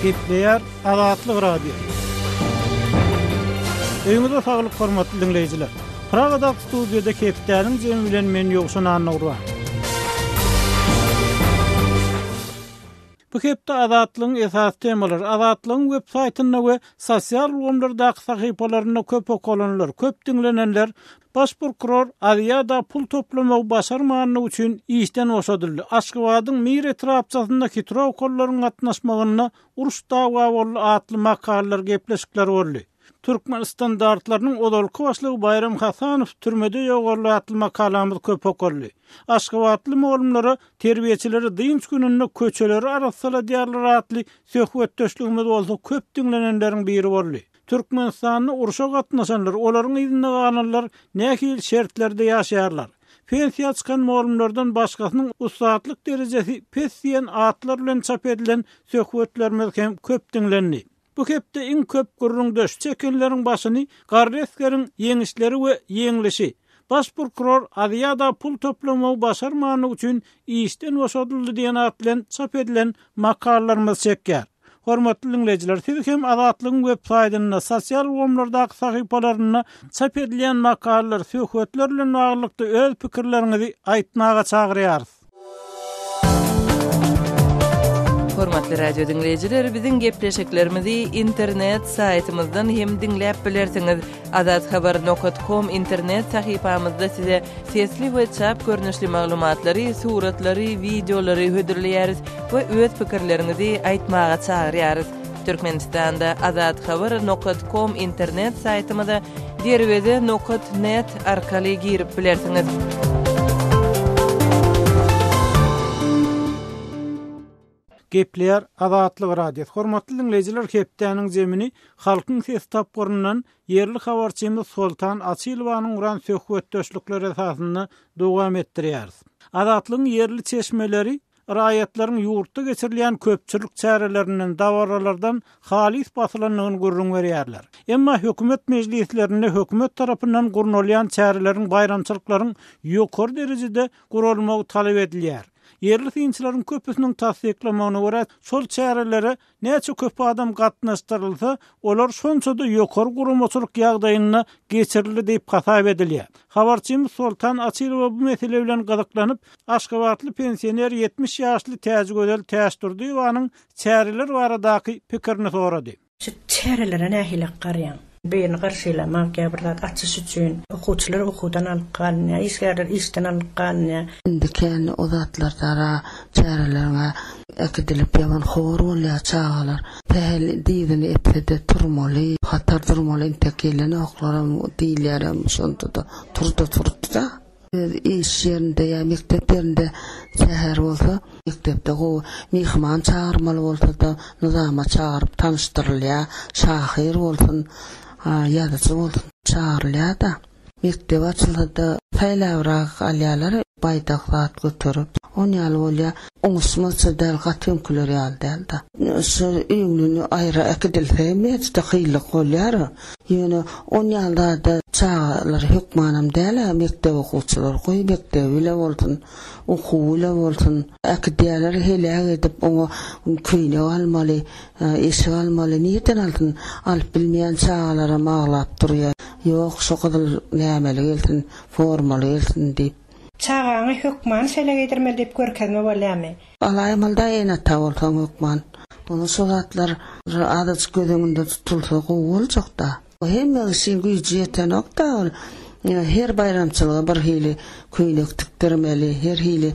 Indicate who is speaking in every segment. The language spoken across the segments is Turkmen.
Speaker 1: Gepleýär Azatlyk radio. Öňüňizde saglyk hormatly dinleýijiler. Pragada studiýada Keptäniň jemi bilen men ýokşan anagurwa. Bu hepde Azatlygyň esas temalary, Azatlygyň web saýtyna we sosial ulgamlardaky sahypalaryna köp okulanlar, köp dinlenenler baş prokuror Aliyada pul toplamagy başarmagany üçin işden oşadyldy. Aşgabatyň Mir etrapçasyndaky turaw kollaryň gatnaşmagyna uruş dawa bolly atly makalalar gepleşikler boldy. Türkmen standartlarynyň odalky başlygy Bayram Hasanow türmede ýogarly atly makalamyz köp okurly. Aşgabatly molumlara terbiýeçileri dynç gününde köçeleri arasala diýerler atly söhbetdeşligimiz bolsa köp dinlenenleriň biri boldy. Türkmenistanyň uruşa gatnaşanlar, olaryň ýygyna galanlar nähil şertlerde ýaşaýarlar. Pensiýa çykan molumlardan başgasynyň ustatlyk derejesi pes diýen atlar bilen çap edilen söhbetlerimiz hem köp dinlenýär. Bu hepde iň köp gurrundaş çekenleriň başyny garreskeriň ýeňişleri we ýeňlişi. Baş prokuror Aliyada pul toplamagy başarmagany üçin işden boşadyldy diýen at bilen çap edilen makalalarymyz çekýär. Hormatly dinleýijiler, siz hem Azatlygyň web saýtyna, sosial ulgamlardaky sahypalaryna çap edilen makalalar, söhbetler bilen baglykda öz pikirleriňizi aýtmaga çagyrýarys.
Speaker 2: Hormatly radio dinleýijiler, biziň gepleşiklerimizi internet saýtymyzdan hem dinläp bilersiňiz. azathabar.com internet sahypamyzda size sesli we çap görnüşli maglumatlary, suratlary, videolary hödürleýäris we öz pikirleriňizi aýtmaga çagyrýarys. Türkmenistanda azathabar.com internet saýtymyza derwede.net arkaly girip bilersiňiz.
Speaker 1: Gepleýär Azatlyk radio. Hormatly dinleýijiler, Keptäniň jemini halkyň ses tapgyryndan yerli habarçymyz Sultan Açylowanyň uran söhbetdeşlikleri esasynda dowam etdirýäris. Azatlygyň yerli çeşmeleri raýatlaryň ýurtda geçirilýän köpçülik çärelerinden, dawaralardan halis basylanlygyny gurrun berýärler. Emma hökümet mejlislerinde hökümet tarapyndan gurnulýan çäreleriň bayramçylyklaryň ýokary derejede gurulmagy talap edilýär. Yerli synçylaryň köpüsiniň tasdiklamagyna görä, şol çärelere näçe köp adam gatnaşdyrylsa, olar şonçada ýokary gurulmaçylyk ýagdaýyna geçirildi diýip hasap edilýär. Habarçymyz Sultan Açylow bu mesele bilen gyzyklanyp, Aşgabatly pensioner 70 ýaşly täze gözel täşdirdi we anyň çäreler baradaky pikirini sorady.
Speaker 3: Şu çärelere nähile garýan? Beýin garşylama käbirdat açyş üçin okuwçylar okuwdan alýan, işgärler işden alýan.
Speaker 4: Indiken o zatlarda çärelerine ekidilip ýaman howar bolýar çağalar. Tähel diýdini epde turmaly, hatar durmaly intekelen oklarym diýlerim şonda da turda. İş yerinde ya mekteplerinde seher bolsa, mektepde go mihman çağırmaly bolsa da nizama çağırıp tanıştyrylýar, şahir bolsun, ýa-da bolsun çağırylýar da. Mektep açylsa da saýlabrak alýarlar, baýdaklat götürüp, on ýaly bolýar, oňusmasa däl gatymkyler ýaly da. Şu ýüňünü aýra ekidilse, meçde hylyk bolýar. Ýöne on ýalda çağalar hükmanam däl, mektep okuwçylar goý, mektep bile bolsun, okuw bile bolsun, akdýalar hele edip oňa köýne almaly, eşi almaly, niýeten aldyn, alyp bilmeýän çağalara maglap durýar. Ýok, şu kadar nämeli gelsin, formaly gelsin diýip.
Speaker 3: Çağaňy hükman şeýle getirmeli diýip görkezme bolýarmy?
Speaker 4: Alaýmalda ýene tawaltan hükman. Onu soratlar adaç gözüňde tutulsa gowy boljak da. Hemme şeň güýji ýeten okda. Her bayramçylyga bir hili köýnek tikdirmeli, her hili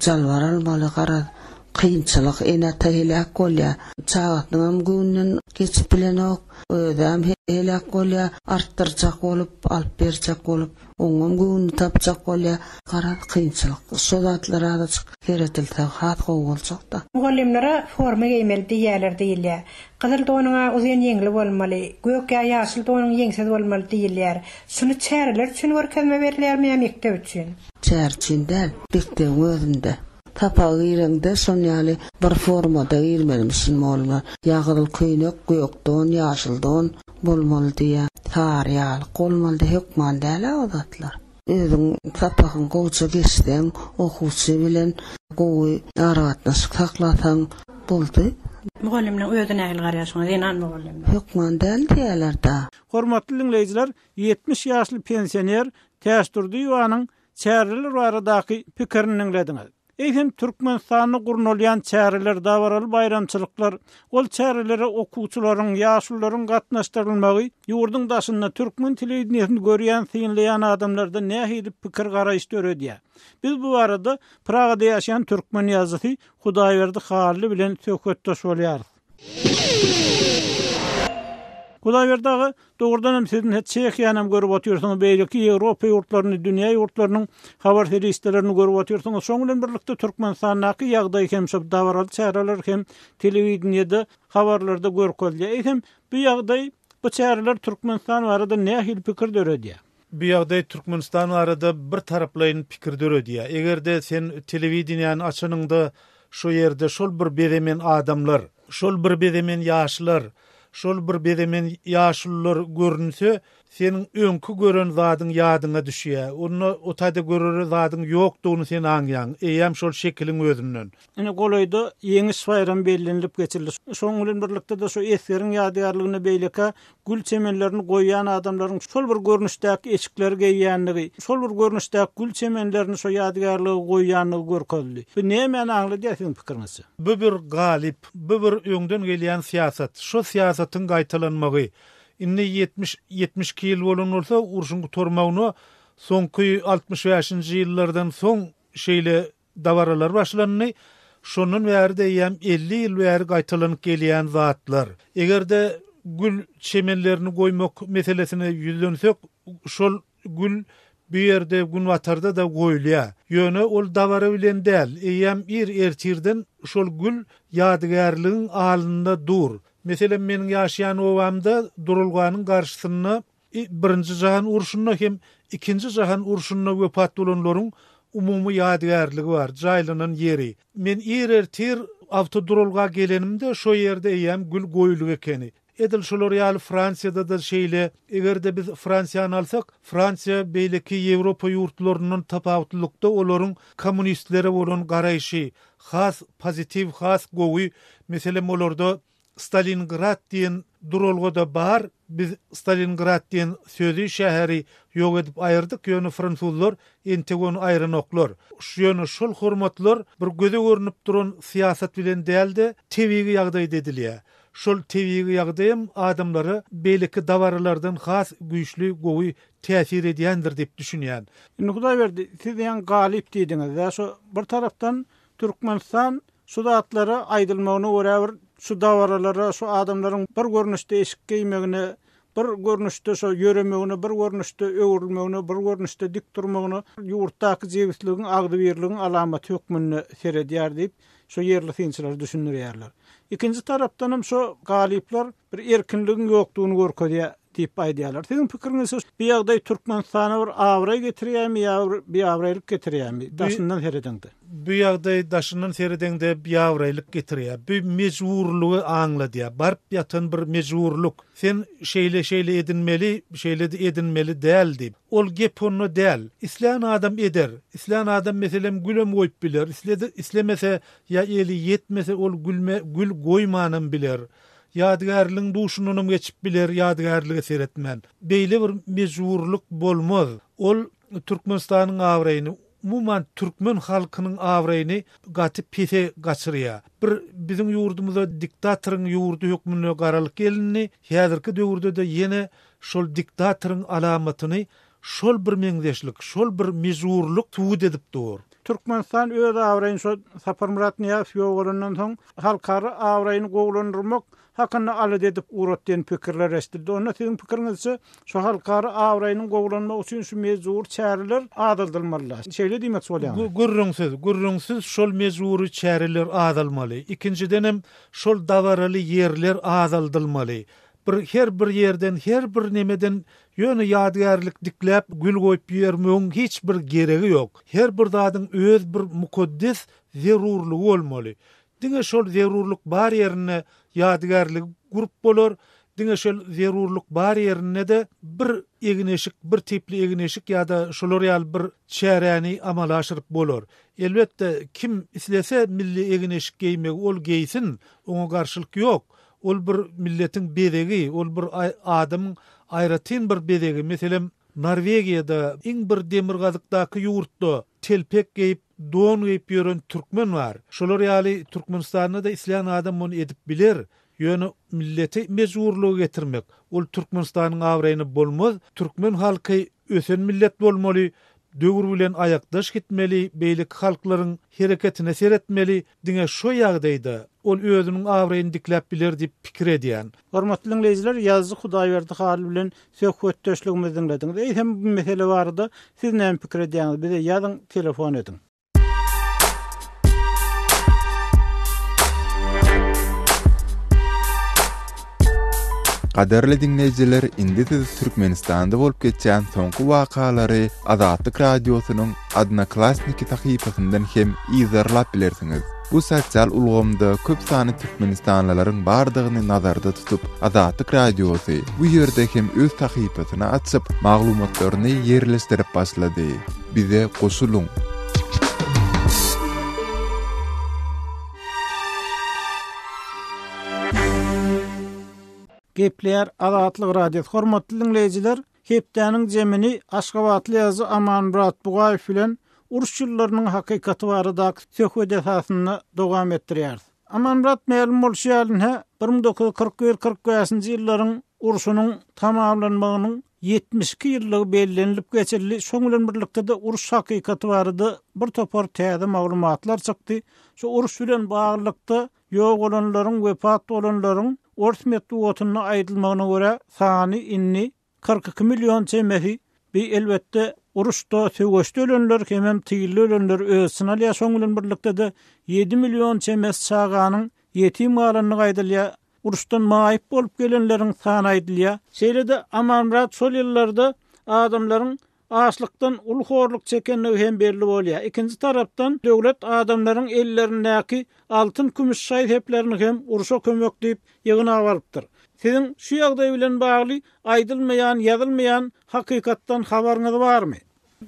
Speaker 4: jalvar almaly, gara kıyınçılık enata helak bolýar. Çağatnyň gününden geçip bilenok, ödem helak bolýar, arttyrjak bolup, alyp berjek bolup, oňam günü tapjak bolýar, gara kıyınçılık. Şolatlara da keretilse hat gowy boljak da.
Speaker 3: Mugallimlere forma giymeli diýerler diýilýär. Gyzyl donuňa uzun ýeňli bolmaly, gökýa ýaşyl donuň ýeňsiz bolmaly diýilýär. Şunu çäreler üçin görkezme berilýärmi mektep üçin?
Speaker 4: Çär üçin däl, mektep özünde. Tapa girende sonyaly bir formada girmelmişsin molma. Ýagyl köýnek gökden, ýaşyldan bolmaly diýär. Taryal, golmaly hükman däl adatlar. Özüň tapagyň goýça geçden okuwçy bilen gowy aratnaşyk saklasaň boldy.
Speaker 3: Mugallimden özüne ähli garaşyňyz, inan mugallimden.
Speaker 4: Hukman del diýerler da.
Speaker 1: Hormatly dinleyijiler, 70 ýaşly pensioner Täşdurdy ýanyň çäreler baradaky pikirini dinlediňiz. Eýsem Türkmenistanyny gurnolýan çäreler dawaraly bayramçylyklar, ol çärelere okuwçylaryň, ýaşullaryň gatnaşdyrylmagy, ýurduň daşynda türkmen telewizionyny görýän, synlaýan adamlarda nähili pikir garaýş döredýär. Biz bu arada Pragada ýaşaýan türkmen ýazgysy Hudaýberdi Halily bilen söhbetdeş bolýarys. Hudaýberdi dogrudan hem sizin hiç Çekiýanam görüp oturýarsyňyz, beýleki Ýewropa ýurtlaryny, dünýä ýurtlarynyň habar serwislerini görüp oturýarsyňyz. Şoň bilen birlikde Türkmenistanyňky ýagdaý hem şo dawaraly çäreler hem telewizionyda habarlarda görkezilýär. Hem bu ýagdaý, bu çäreler Türkmenistan barada nähili pikir döredýär?
Speaker 5: Bu ýagdaý Türkmenistan barada bir taraplaýyn pikir döredýär. Egerde sen telewizionyny açanyňda şo ýerde şol bir bedemen adamlar, şol bir bedemen ýaşlar, şol bir bedemen ýaşlylar görünse, senin öňkü gören zadyň ýadyňa düşýär. Onu otada görer zadyň ýokdugyny sen aňlaýan. Eýem şol şekiliň özünden.
Speaker 1: Ene golaýda ýeňi bayram bellenilip geçirildi. Şoň bilen birlikde de şo eseriň ýadygärlygyny beýleka gül çemenlerini goýan adamlaryň şol bir görnüşdäki eşikleri geýýänligi, şol bir görnüşdäki gül çemenlerini şo ýadygärlygy goýýanlygy görkezdi. Bu näme aňlaýdy sizin pikiriňiz?
Speaker 5: Bu bir galip, bu bir öňden gelýän siýasat. Şo siýasatyň gaýtalanmagy inni 70 ýyl bolan bolsa, urşuň tormagyny soňky 65-nji ýyllardan soň şeýle dawaralar başlandy. Şonun bäri ýem 50 ýyl bäri gaýtalanyp gelýän zatlar. Egerde gül çemenlerini goýmak meselesine ýüzlensek, şol gül bu ýerde gün watarda da goýulýar. Ýöne ol dawara bilen däl, eýem ertirden şol gül ýadygärligiň alynda dur. Mesela menin ýaşaýan owamda durulganyň garşysyna birinji jahan urşunyna hem ikinji jahan urşunyna wepat bolanlaryň umumy ýadygärligi bar, jaýlanan ýeri. Men ertir awtodurulga gelenimde şo ýerde eýem gül goýulyk ekeni. Edil şolar ýaly Fransiýada da şeýle, egerde biz Fransiýany alsak, Fransiýa beýleki Ýewropa ýurtlarynyň tapawutlykda olaryň kommunistlere bolan garaýşy, has pozitiv, has gowy, meselem olarda Stalingrad diýen durulgada bar. Biz Stalingrad diýen sözi şäheri ýok edip aýyrdyk. Ýöne fransuzlar ente onu aýranoklar. Şöňe şol hormatlar bir göze görünip duran siýasat bilen däldi, tebigi ýagdaý edilýär. Şol tebigi ýagdaýym adamlary beýleki dawaralardan has güýçli gowy täsir edýändir diýip düşünýän.
Speaker 1: Hudaýberdi, siz ýan galip diýdiňiz. Ya şo bir tarapdan Türkmenistan şu datlary aýdylmagyny görýär. Şu dawaralara, şu adamlaryň bir görnüşde eşik giýmegine, bir görnüşde şo ýöremegine, bir görnüşde öwrülmegine, bir görnüşde dik durmagyny, ýurtdaky jewitligiň agdy birliginiň alamaty hökmünde seredýär diýip şo ýerli synçylar düşünýärler. İkinji tarapdan hem şo galipler bir erkinligiň ýokdugyny görkezýär diýip aýdýarlar. Sizin pikiriňiz bu ýagdaý Türkmenistana bir awray getirýärmi, ýa bir awraylyk getirýärmi? Daşyndan seredende.
Speaker 5: Bu ýagdaý daşyndan seredende bir awraylyk getirýär. Bu mejburlugy aňladýar. Barp ýatan bir mejburluk. Sen şeýle edinmeli, şeýle edinmeli däl diýip. Ol gep onu däl. İsleýän adam eder. İsleýän adam meselem gülem goýup biler. İslemese ýa eli ýetmese ol gül goýmanyny biler. Ýadygärligiň duşunyny geçip biler, ýadygärligi seretmän. Beýle bir mejburluk bolmaz. Ol Türkmenistanyň awraýyny, umuman türkmen halkynyň awraýyny gatyp pese gaçyrýar. Bir bizim ýurdumyzda diktatoryň ýurdu hökmüne garalyk gelini, häzirki döwürde de ýene şol diktatoryň alamatyny, şol bir meňzeşlik, şol bir mejburluk tuwut edip dur.
Speaker 1: Türkmenistan öz awraýyny şo Sapar Murat Niýazow ýogalandan soň halkary awraýyny gowlandyrmak hakyna alad edip uratdan pikirler estirdi. Onda sizin pikiriňizçe şo halkary awraýynyň gowlanmak üçin şu mejbur çäreler adaldylmaly. Şeýle diýmek bolýar. Gurrunsiz şol mejbur çäreler adalmaly. Ikinciden hem şol dawaraly ýerler adaldylmaly. Her bir yerden, her bir nemeden ýöne ýadygärlik dikläp gül goýup ýermegiň hiç bir geregi ýok. Her bir zadyň öz bir mukaddes zerurlugy bolmaly. Diňe şol zerurluk bar ýerine ýadygärlik gurup bolar,
Speaker 5: diňe şol zerurluk bar ýerine de bir egneşik, bir tipli egneşik ýa-da şolar ýaly bir çäräni amala aşyryp bolar. Elbetde kim islese milli egneşik giymek ol giysin, oňa garşylyk ýok. Ol bir milletin bedegi, ol bir adamyň aýratyn bir bedegi. Meselem Norwegiýada iň bir demir gazykdaky ýurtda telpek giyip don giyip ýören türkmen bar. Şolar ýaly Türkmenistanda da isleýän adam onu edip biler. Ýöne milleti mejburlygy getirmek. Ol Türkmenistanyň awraýyny bolmaz. Türkmen halky ösen millet bolmaly. Döwür bilen ayakdaş gitmeli, beýlik halklaryň hereketine seretmeli. Diňe şo ýagdaýda ol özüniň awraýyny dikläp biler diýip pikir edýän.
Speaker 1: Hormatly dinleýijiler, ýazgy Hudaýberdi Halil bilen söhbetdeşligimizi dinlediňiz. Eýsem bu mesele barada siz näme pikir edýäňiz? Bize ýazyň, telefon edin.
Speaker 6: Qaderli dinleyijiler, indi siz Türkmenistanda bolup geçen soňky wakalary Azatlyk radiosynyň Adnaklasniki tahypasyndan hem izarlap bilersiňiz. Bu sosial ulgamda köp sany Türkmenistanlylaryň bardygyny nazarda tutup, Azatlyk radiosy bu ýerde hem öz tahypasyny açyp, maglumatlaryny ýerleşdirip başlady. Bize goşuluň.
Speaker 1: Gepler Azatlyk radio. Hormatly dinleyijiler, hepdäniň jemini Aşgabatly ýazy Amanmurat Bugaýew bilen uruş ýyllarynyň hakykaty barada söhbet esasyny dowam etdirýär. Amanmurat ma'lum bolýarynha 1941-45-nji ýyllaryň uruşunyň tamamlanmagynyň 72 ýyllygy bellenilip geçirli. Şoň bilen birlikde de uruş hakykaty barada bir topar täze maglumatlar çykdy. Şu uruş bilen baglykda ýok bolanlaryň, wepat bolanlaryň Ors metduatyna aýdylmagyna görä sany inni 42 milyon çemesi bir elbetde uruşda söwüşde ölenler hem tyýyly ölenler ölsün alýa. Şoň bilen birlikde de 7 milyon çemes çaganyň ýetim galanyny gaýdylýa. Uruşdan maýyp bolup gelenleriň sany aýdylýa. Şeýlede Amanmurat şol ýyllarda adamlaryň açlykdan ulhorluk çekenligi hem belli bolýar. Ikinji tarapdan döwlet adamlaryň ellerindäki altyn kümüş şaýheplerini hem uruşa kömek diýip ýygyna barypdyr. Siziň şu ýagdaý bilen bagly aýdylmaýan, ýazylmaýan hakykatdan habaryňyz barmy?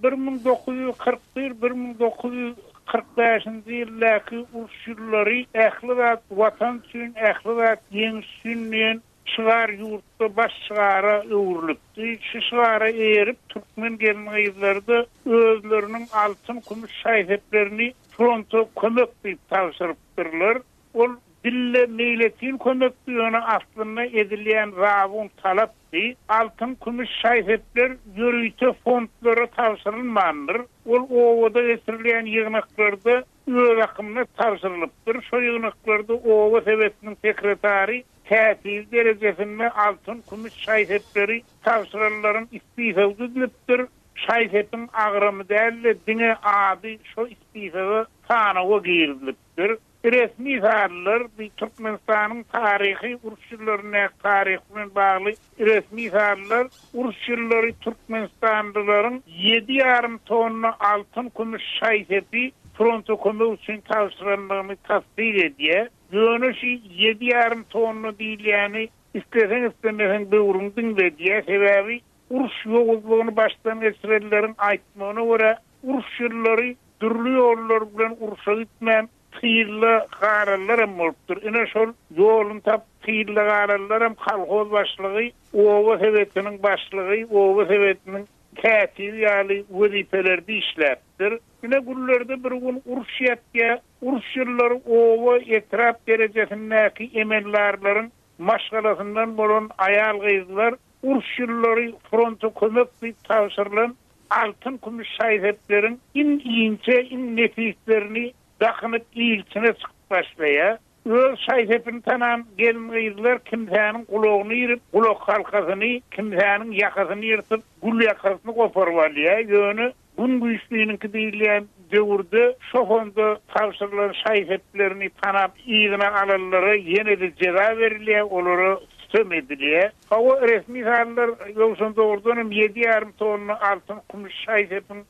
Speaker 1: 1941-1945-nji ýyllarky uruş ýyllary ähli zat watan üçin, ähli zat ýeňiş üçin şıgar yurtta baş şıgara öwürlükdi. Şu şıgara erip Türkmen gelmeýizlerde özleriniň altyn kümüş şaýheplerini fronta kömek diýip tapşyrypdyrlar. Ol dille meýletin kömek diýeni aslynda edilýän rawun talapdy. Altyn kümüş şaýhepler ýörüýte fondlara tapşyrylmandyr. Ol owada getirilýän ýygnaklarda öz akymyna tapşyrylypdyr. Şo ýygnaklarda owa sebetiniň sekretary tätil derejesinde altyn kümüş şaýhepleri tapşyrylaryň istifa edilipdir. Şaýhepin agramy däl, diňe ady şo istifa tanawa girilipdir. Resmi zallar Türkmenistanyň taryhy uruşçylaryna taryhy bilen bagly resmi zallar uruşçylary Türkmenistanlylaryň 7,5 tonna altyn kümüş şaýhepi fronta kömek üçin tapşyrylanmagyny tasdik edýär. Ýöneşi 7,5 tonna diýilýäni isteseň istemesen döwrüňden diýär. Sebebi uruş ýoguzlygyny başdan geçirenleriň aýtmagyna görä uruşçylary türlü ýollar bilen uruşa gitmän tyýyly garalarym bolupdyr. Ine şol ýolun tap tyýyly garalarym kolhoz başlygy, owa sebetiniň başlygy, owa sebetiniň tätil ýaly wezipelerdi işläpdir. Ine gullerde bir gün uruş ýetdi. Uruşçylary owa etrap derejesindäki emellarlaryň maşgalasyndan bolan aýal gyzlar uruşçylary fronta kömek diýip tapşyrylan altyn kümüş şaýhepleriň inçe nefislerini dakınıp ilçine çıkıp başlaya. Öz şaýhepini tanan gelmeýizler kimsäniň gulagyny ýerip, gulak halkasyny, kimsäniň ýakasyny ýertip, gul ýakasyny goparyp alýar. Ýöne bun güýçlüğiniňki diýilýän döwürde şo honda tapşyrylan şaýheplerini tanap ýygyna alanlara ýene-de jeza berilýär, olary sömedilýär. Hawa resmi zallar ýogşunda ordanam 7,5 tonna altyn kümüş şaýhepin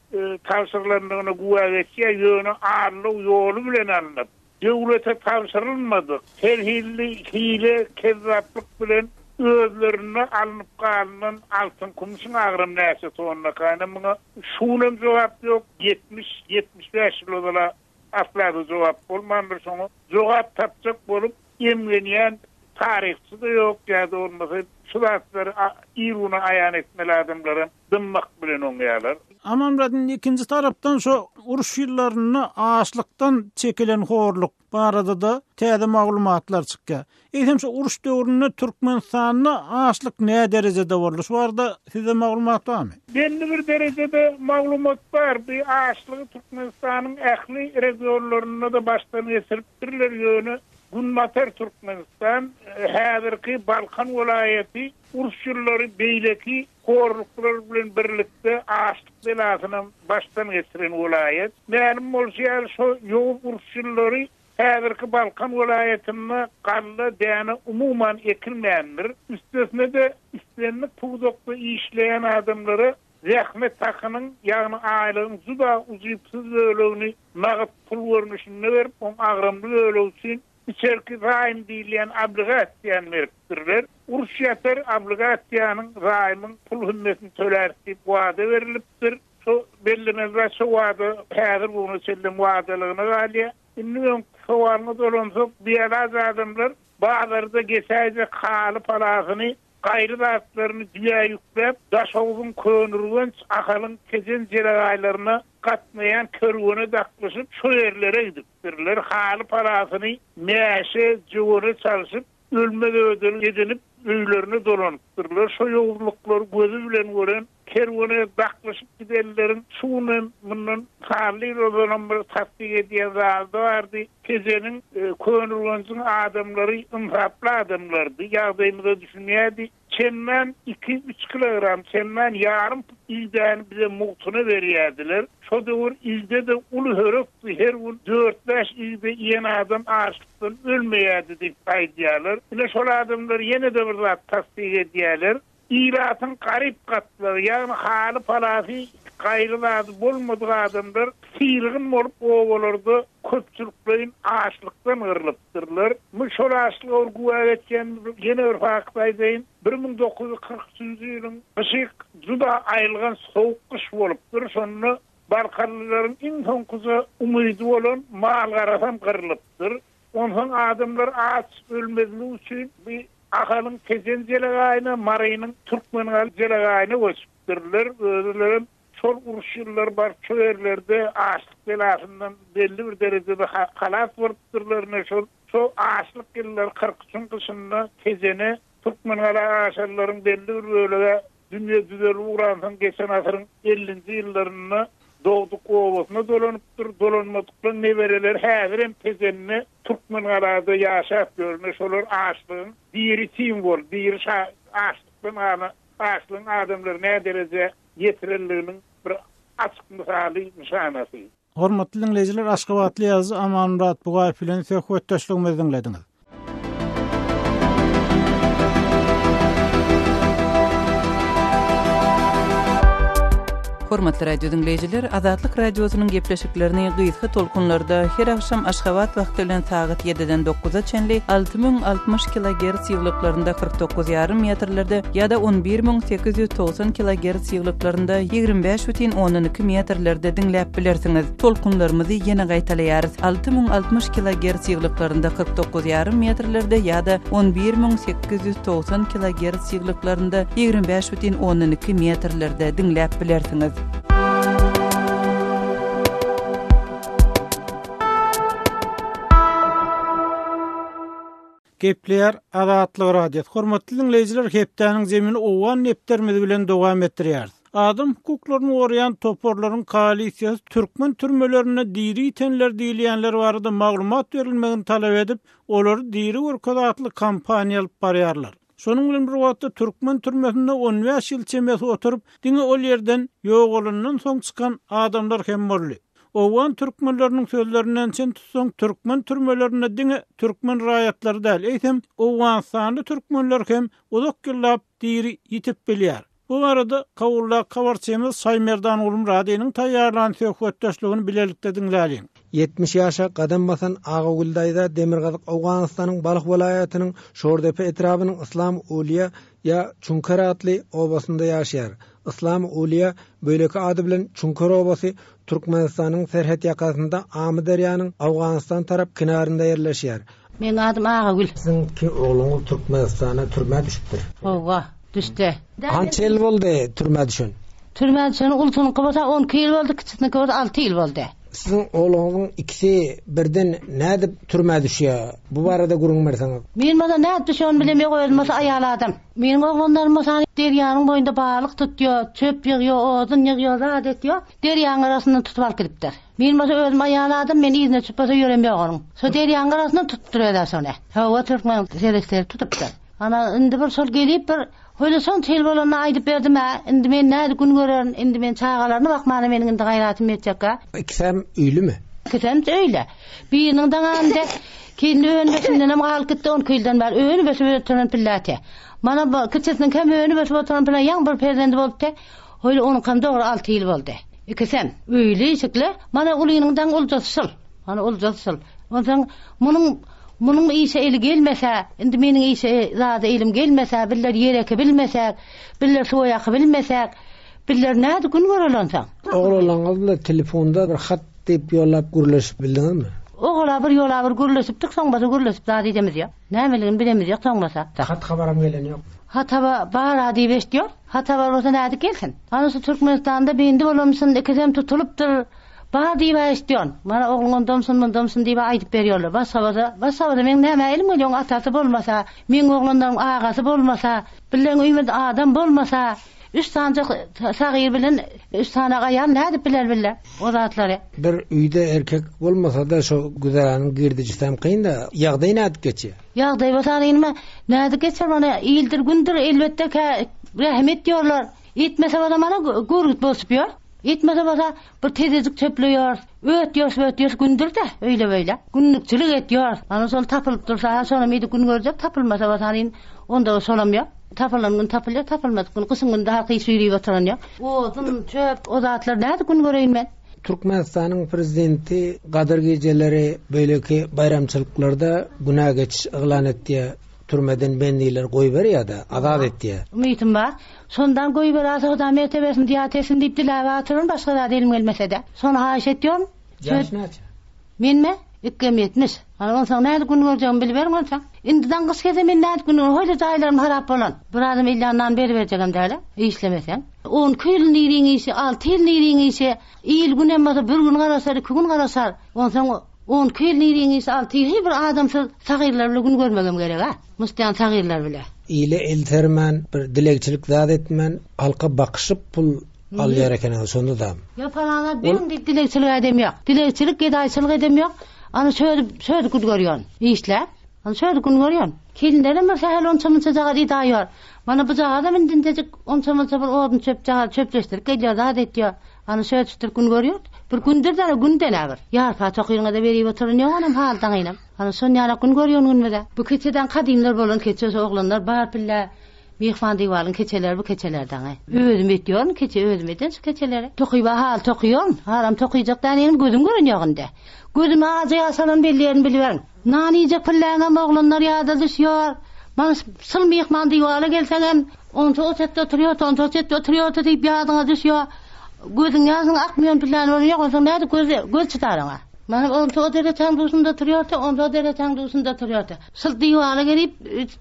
Speaker 1: tapşyrylandygyna guwa etýär. Ýöne arlyk ýoly bilen alınıp döwlete tapşyrylmady. Her hille kezzaplyk bilen
Speaker 7: özlerine alınıp kalınan altın kumuşun ağrım näse sonuna kayna buna şunun cevap yok 70-75 yılda aslada cevap bolmandır sonra cevap tapacak bolup emgeniyen tarihçi de yok ya da olmasa şulatları iruna ayan etmeli adamların dımmak bilen onyalar.
Speaker 1: Aman radın ikinci taraftan şu uruş yıllarını ağaçlıktan çekilen horluk barada da täze maglumatlar çykka. Eýsem şu uruş döwründe Türkmenistan'na ağaçlık ne derecede boldy? Şu arada size maglumat barmy?
Speaker 7: Belli bir derecede maglumat var. Bir ağaçlığı Türkmenistan'ın ähli regionlarına da baştan esiripdirler ýöne. Gunmater Türkmenistan, häzirki Balkan vilayeti urşulları beýleki horluklar bilen birlikde ağaçlık belasyna baştan geçiren vilayet. Mälim bolsa şu ýoğun urşulları häzirki Balkan vilayetinde galla däne umuman ekilmeýändir. Üstesine de istenlik puwdokda işleýän adamlary zähmet takanyň ýagny aýlygyň juda uzypsyz ölegini magat pul görnüşinde berip on agramly öleg üçin içerki raýym diýilen obligatsiýany beripdirler. Uruş ýatar obligatsiýanyň raýymyň pul hümmetini tölertip wada berilipdir. Şu bellemezler şu wada häzir bunu çellem wadalaryna galýa. Indi sowarny dolansak biýer adamlar bazarda geçäje haly palasyny gaýry zatlaryny diýe ýüklep daşowuň könürgün akalyň kejen jeraýlaryna gatmayan körwüne daklaşyp şu ýerlere gidipdirler. Haly palasyny mäşe jowry çalyşyp ölmede ödül edinip öýlerini dolanypdyrlar. Şu ýowluklar gözü bilen gören kerwene daklaşyp giderlerin şunun bunun haly rolanam bir tasdik edýän zady bardy. Kejenin könürgün adamlary ymraply adamlardy. Ýagdaýymyza düşünýärdi. Çemmen 2-3 kilogram çemmen yarım ilden bize muhtuna berýärdiler. Şo döwür ilde de uly hörekdi. Her gün 4-5 ilde ýene adam açlykdan ölmeýärdi diýip aýdýarlar. Ine şol adamlar ýene de bir zat tasdik edýärler. İratyň garyp gatlary, ýagny haly palasy gaýrylady bolmady adamlar sirgin bolup owalarda köpçüliklerin açlykdan ýyrlypdyrlar. Bu şol açlyk urguwa etken ýene bir fakt aýdyn. 1943-nji ýylyň gyşyk juda aýylgan sowuk gyş bolupdyr. Şonu Balkanlylaryň iň soňkuzy umydy bolan mal garasam gyrylypdyr. Onhan adamlar aç ölmezligi üçin bir akalyň kejen jelegaýyna marynyň türkmen jelegaýyna göçüpdirler. Özlerim şol urşullar bar şu yerlerde açlyk belasyndan belli bir derejede halas bolupdyrlar. Şol açlyk ýyllar 43-nji gyşynda kejeni türkmen aşarlaryň belli bir bölege dünýä düzeli uğransan geçen asyryň 50-nji ýyllarynda Doğduk owasyna dolanypdyr. Dolanmadykdan nebereler häzir hem tezenini türkmen galada ýaşap görnüş şolar açlygyň biri simbol, biri açlykdan açlygyň adamlar ne derece ýetirildiginiň bir açyk misaly nişanasy.
Speaker 1: Hormatly dinleyijiler, Aşgabatly ýazy Amanmurat Bugaýew bilen söhbetdeşligimizi dinlediňiz.
Speaker 2: Hormatly radio dinleyijiler, Azatlyk radiosynyň gepleşiklerini gysga tolkunlarda her akşam Aşgabat wagty bilen saat 7-den 9-a çenli 6060 kHz ýyglyklarynda 49,5 metrlerde ýa-da 11890 kHz ýyglyklarynda 25,12 metrlerde dinläp bilersiňiz. Tolkunlarymyzy ýene gaýtalýarys. 6060 kHz ýyglyklarynda 49,5 metrlerde ýa-da 11890 kHz ýyglyklarynda 25,12 metrlerde dinläp bilersiňiz.
Speaker 1: Gepler Azatlyk radio. Hormatly dinleyijiler, hepdeniň zemini owan neptermedi bilen dowam etdirýär. Adam hukuklaryny goraýan toporlaryň koalisiýasy türkmen türmelerine diri tenler diýilýänler barada maglumat berilmegini talap edip, olary diri urkadatly kampaniýa alyp barýarlar. Şonuň bilen bir wagtda türkmen türmesinde 15 ýyl çemesi oturup, diňe ol ýerden ýok bolandan soň çykan adamlar hem bolly. Owan türkmenläriniň sözlerinden sen tutsaň türkmen türmelerine diňe türkmen raýatlary däl, eýsem owan sanly türkmenler hem uzak ýyllap diri ýitip bilýär. Bu arada kawulla kawarçymyz Saymerdan ulum radiosynyň taýýarlan söhbetdeşligini bilelikde dinläýin.
Speaker 8: 70 ýaşa gadam basan Agaguldaýda Demirgazyk Awganystanyň Balyk welaýatynyň Şordepe etrabynyň Islam Uliya ya Çunkar atly obasynda ýaşaýar. Islam Uliya böleki ady bilen Çunkar obasy Türkmenistanyň serhet ýakasynda Amy darýanyň Awganystan tarap kinarynda ýerleşýär.
Speaker 9: Men adym Agagul.
Speaker 8: Siziň ki oğluňyz Türkmenistana türme düşüpdir.
Speaker 9: Owa, düşdi.
Speaker 8: Kança ýyl boldy türme düşen?
Speaker 9: Türme düşen ultunyky bolsa 12 ýyl boldy, kiçikniki bolsa 6 ýyl boldy.
Speaker 8: Siziň oğluňyzyň ikisi birden näde türme düşýär? Bu barada gurun berseňiz.
Speaker 9: Men mana näde düşen bilemey goýulmasa aýaladym. Meniň oğlanlarym bolsa derýanyň boýunda balyk tutýar, çöp ýygýar, odun ýygýar, zat etýär. Derýanyň arasyndan tutup alyp gidipdir. Men bolsa özüm aýaladym, men izine çypasa ýöremeýärim. So derýanyň arasyndan tutupdyrlar sonra. Hawa Türkmen serikleri tutupdy. Ana indi bir sol gelip bir öyle son tel bolany aýdyp berdim. Indi men näde gün görerin, indi men çağalaryna bakmany meniň indi gaýratym etjekka.
Speaker 8: İkisem öýlümi?
Speaker 9: Ikisem öýle. Biriniň daňanda kendi öňünden hem galyp gitdi, 10 kilden bar öňü besip oturan pillati. Mana bu kiçesiniň hem öňü besip oturan pillan ýaň bir perzendi bolupdy. Öyle onun kam dogry 6 ýyl boldy. Ikisem öýle şekle mana ulynyňdan uljasy. Mana uljasy. Ondan Munun işe eli gelmese, indi meniň işe zada elim gelmese, biller yereke bilmesek, biller soýaky bilmesek, biller näde gün görelensen.
Speaker 8: Oğlanňyz bilen telefonda bir hat diýip ýolap gürleşip bildiňizmi?
Speaker 9: Oğla bir ýola bir gürleşipdik, soňbasa gürleşip zada edemiz ýa. Nämeligini bilemiz ýa soňbasa.
Speaker 8: Hat habaram gelen ýok.
Speaker 9: Hataba bara diýip eşdiýär. Hataba bolsa näde gelsin? Anasy Türkmenistanda beýindi bolamsyn, ikizem tutulupdyr. Ba diýip eşdiýär. Mana oğlum domsun diýip aýdyp berýärler. Başga men näme elim bolýan atasy bolmasa, men oğlanlaryň agasy bolmasa, bilen üýmedi adam bolmasa, üç sancak sagyr bilen üç tane gaýan näde biler. O zatlary. Bir
Speaker 8: üýde erkek bolmasa da şo güzeranyň girdijisem kyn da ýagdaý näde geçýär?
Speaker 9: Ýagdaý bolsa inme näde geçer mana ýyldyr gündür elbetde rahmet diýerler. Etmese bana gurgut bosup ýör. Etmese basa bir tezezik çöplüyor, ötüyor gündür de öyle böyle. Günlükçülük etýär. Ana sol tapılıp dursa sonra meydi gün görjek, tapılmasa basaryň onda solamıyor. Tapılan gün tapılıyor, tapılmaz gün kışın gün daha kıy süýrüp oturan ýok. Odun, çöp, o zatlar näde gün göreýin men?
Speaker 8: Türkmenistanyň prezidenti Gadir geceleri böyleki bayramçylyklarda günah geçiş iglan etdi. Türmeden bendiler goý berýär da azat etdi.
Speaker 9: Umytym bar. Sondan goý berýär, Huda mertebesin diýatesin diýip diläp atyryn, başga da dilim gelmese de. Sonra haýyş etýär. Menme? 270. Ana onsoň näde gün görjegim bilberem onsoň. Indidan kys keze men näde gün hoýda jaýlarym harap bolan. Bir adam illandan beri berjegim däle, işlemesem. 10 ýyl niriň işi, 6 ýyl niriň işi, ýyl gün emasa bir gün garasar, 2 gün garasar. Onsoň 10 ýyl niriň işi, 6 ýyl bir adamsyz sagyrlar bilen gün görmegem gerek ha. Mustaýan sagyrlar bilen.
Speaker 8: Ile eltermen, bir dilekçilik zat etmen, halka bakışıp pul alýar eken sonda da.
Speaker 9: Yapanlar benim dilekçilik edem ýok. Dilekçilik gedaýçylyk edem ýok. Ana şöyle gün görýän. Işler. Ana şöyle gün görýän. Kelinlerim mesela onçamınça jaga diýýär. Mana bu jagada men dindejik onçamınça bir odun çöp jaga çöpleşdirip gelýär, zat etýär. Ana şöyle tuttup gün görýär. Bir gündür da günden agar. Ýarpa tokyňyňa da berip oturan ýok, haldan aýnam. Ana son ýara gün görýän günmede. Bu keçeden kadimler bolan keçe oglanlar bar pilla mehman diýwalyň keçeler bu keçelerden. Özüm etýär, keçe özüm eden şu keçeleri. Tokyba hal tokýan, haram tokyjakdan enim gözüm görünýärinde. Gözüm aja ýasalan bellerini bilýär. Nany ýek pillaňa oglanlar ýa-da düşýär. Bana sıl mehman diýwaly gelseňem, onça otette oturýar diýip ýadyňa düşýär. Gözüň ýasyň akmaýan pillan bolýar, onça näde göz çıtaryňa. Mana onça derejäň dusunda turýardy, onça derejäň dusunda turýardy. Sıl diýwaly gelip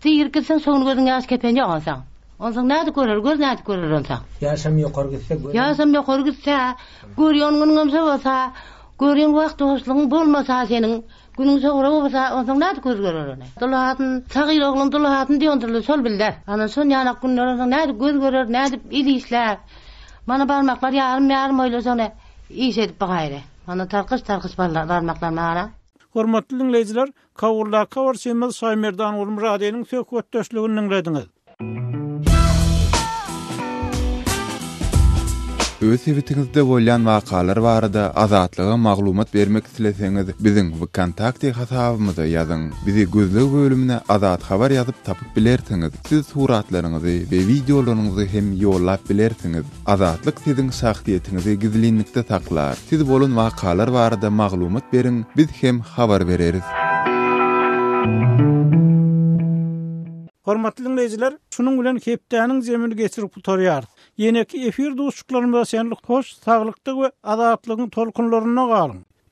Speaker 9: tiýirkisen soňra gözüň ýaş kepen ýok onça. Onça näde görer, göz näde görer onça.
Speaker 8: Ýaşam ýokary gitse,
Speaker 9: ýaşam ýokary gitse, görýän günüňem bolsa, görýän wagt hoşlugyň bolmasa seniň günüň soňra bolsa, onça näde göz görer onu. Dulahatyn, sagyr oglan dulahatyn diýendirler, sol bilder. Ana son ýanak günlerde näde göz görer, näde ilişler. Mana barmaklar ýarym oýlasana iş edip baýry. Mana tarkış barmaklar mana.
Speaker 1: Hormatly dinleýijiler, kawurla kawar Semel Saýmerdan ulum radionyň söhbet döşlügini dinlediňiz.
Speaker 6: öz evitinizde bolýan wakalar barada azatlyga maglumat bermek isleseňiz biziň kontakty hasabymyza ýazyň. Bizi gözlük bölümine azat habar ýazyp tapyp bilersiňiz. Siz suratlaryňyzy we videolaryňyzy hem ýollap bilersiňiz. Azatlyk siziň şahsiýetinizi gizlinlikde saklar. Siz bolan wakalar barada maglumat beriň, biz hem habar bereriz.
Speaker 1: Hormatly dinleyijiler, şunun bilen hepdäniň zemini geçirip tutarýar. Ýene-ki efir dostluklarymyza şenlik hoş, saglykdyk we azatlygyň tolkunlaryna galyň.